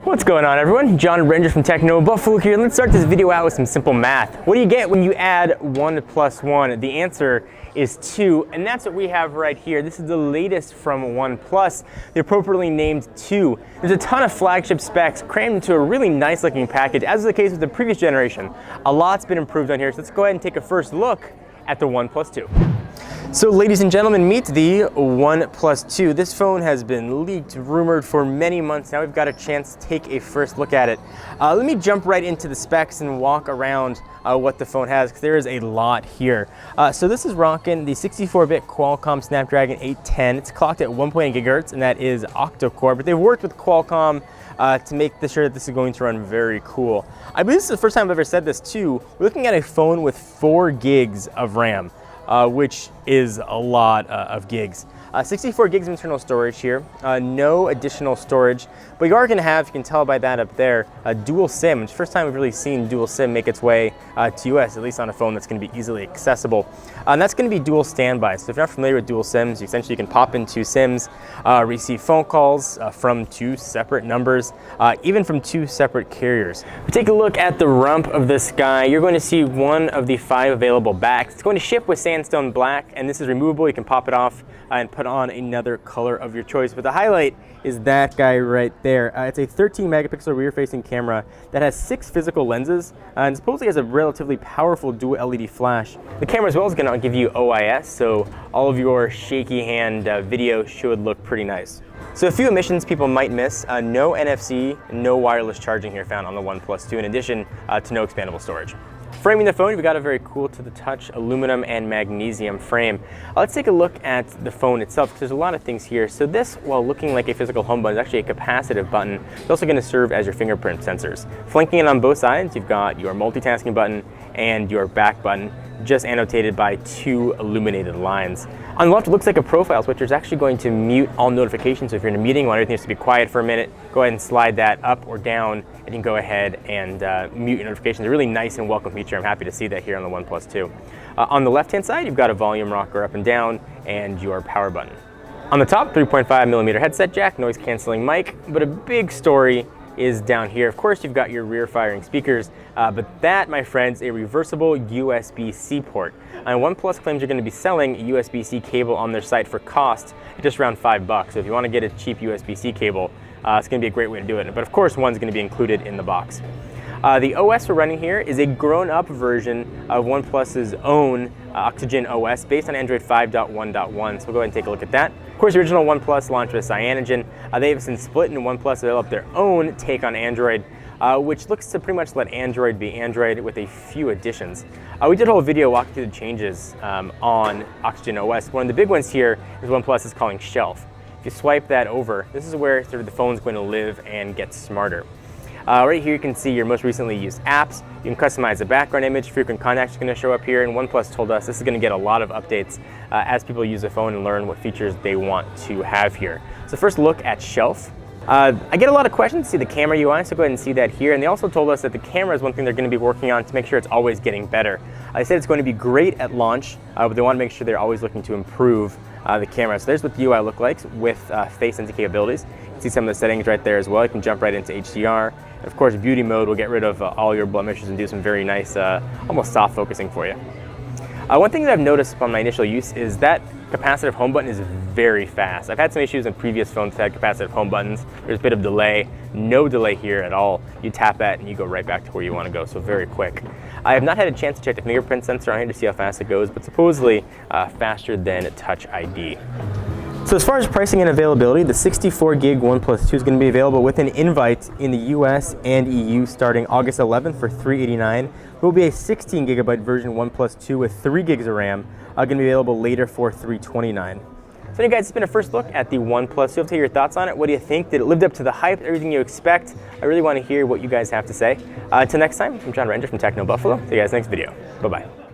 What's going on, everyone? John Ranger from Techno Buffalo here. Let's start this video out with some simple math. What do you get when you add 1 plus 1? The answer is 2, and that's what we have right here. This is the latest from OnePlus, the appropriately named 2. There's a ton of flagship specs crammed into a really nice looking package, as is the case with the previous generation. A lot's been improved on here, so let's go ahead and take a first look at the OnePlus 2. So ladies and gentlemen, meet the OnePlus 2. This phone has been leaked, rumored for many months. Now we've got a chance to take a first look at it. Let me jump right into the specs and walk around what the phone has, because there is a lot here. So this is rocking the 64-bit Qualcomm Snapdragon 810. It's clocked at 1.8 gigahertz, and that is octa-core, but they've worked with Qualcomm to make sure that this is going to run very cool. I believe this is the first time I've ever said this too. We're looking at a phone with 4 gigs of RAM. Which is a lot of gigs. 64 gigs of internal storage here, no additional storage, but you are going to have, you can tell by that up there, a dual SIM. It's the first time we've really seen dual SIM make its way to US, at least on a phone that's going to be easily accessible. And that's going to be dual standby. So if you're not familiar with dual SIMs, essentially you can pop in 2 SIMs, receive phone calls from 2 separate numbers, even from 2 separate carriers. We take a look at the rump of this guy. You're going to see one of the 5 available backs. It's going to ship with sandstone black, and this is removable. You can pop it off and put on another color of your choice. But the highlight is that guy right there. It's a 13 megapixel rear facing camera that has 6 physical lenses and supposedly has a relatively powerful dual LED flash. The camera as well is going to give you OIS, so all of your shaky hand video should look pretty nice. So a few omissions people might miss: no NFC, no wireless charging here found on the OnePlus 2, in addition to no expandable storage. Framing the phone, we've got a very cool to the touch aluminum and magnesium frame. Let's take a look at the phone itself, because there's a lot of things here. So this, while looking like a physical home button, is actually a capacitive button. It's also going to serve as your fingerprint sensors. Flanking it on both sides, you've got your multitasking button and your back button, just annotated by 2 illuminated lines. On the left, it looks like a profile switch. It's actually going to mute all notifications. So if you're in a meeting, want everything to be quiet for a minute, go ahead and slide that up or down, and you can go ahead and mute your notifications. A really nice and welcome feature. I'm happy to see that here on the OnePlus 2. On the left-hand side, you've got a volume rocker up and down and your power button. On the top, 3.5mm headset jack, noise-canceling mic, but a big story is down here. Of course, you've got your rear-firing speakers, but that, my friends, a reversible USB-C port. And OnePlus claims you're going to be selling a USB-C cable on their site for cost at just around $5. So if you want to get a cheap USB-C cable, it's going to be a great way to do it. But of course, one's going to be included in the box. The OS we're running here is a grown-up version of OnePlus's own Oxygen OS based on Android 5.1.1, so we'll go ahead and take a look at that. Of course, the original OnePlus launched with Cyanogen. They have since split, and OnePlus developed their own take on Android, which looks to pretty much let Android be Android with a few additions. We did a whole video walking through the changes on Oxygen OS. One of the big ones here is OnePlus is calling Shelf. If you swipe that over, this is where sort of the phone's going to live and get smarter. Right here you can see your most recently used apps. You can customize the background image. Frequent contacts are going to show up here, and OnePlus told us this is going to get a lot of updates as people use the phone and learn what features they want to have here. So first look at Shelf. I get a lot of questions to see the camera UI, so go ahead and see that here. And they also told us that the camera is one thing they're going to be working on to make sure it's always getting better. They said it's going to be great at launch, but they want to make sure they're always looking to improve the camera. So there's what the UI looks like with face sensing capabilities. You can see some of the settings right there as well. You can jump right into HDR. And of course, beauty mode will get rid of all your blemishes and do some very nice, almost soft focusing for you. One thing that I've noticed upon my initial use is that capacitive home button is very fast. I've had some issues in previous phones that had capacitive home buttons. There's a bit of delay, no delay here at all. You tap that and you go right back to where you want to go, so very quick. I have not had a chance to check the fingerprint sensor on here to see how fast it goes, but supposedly faster than Touch ID. So as far as pricing and availability, the 64 gig OnePlus 2 is going to be available with an invite in the US and EU starting August 11th for $389. There will be a 16 gigabyte version OnePlus 2 with 3 gigs of RAM, going to be available later for $329. So anyway guys, it's been a first look at the OnePlus 2. I'll tell you your thoughts on it. What do you think? Did it live up to the hype, everything you expect? I really want to hear what you guys have to say. Until next time, I'm John Ranger from Techno Buffalo. See you guys next video. Bye-bye.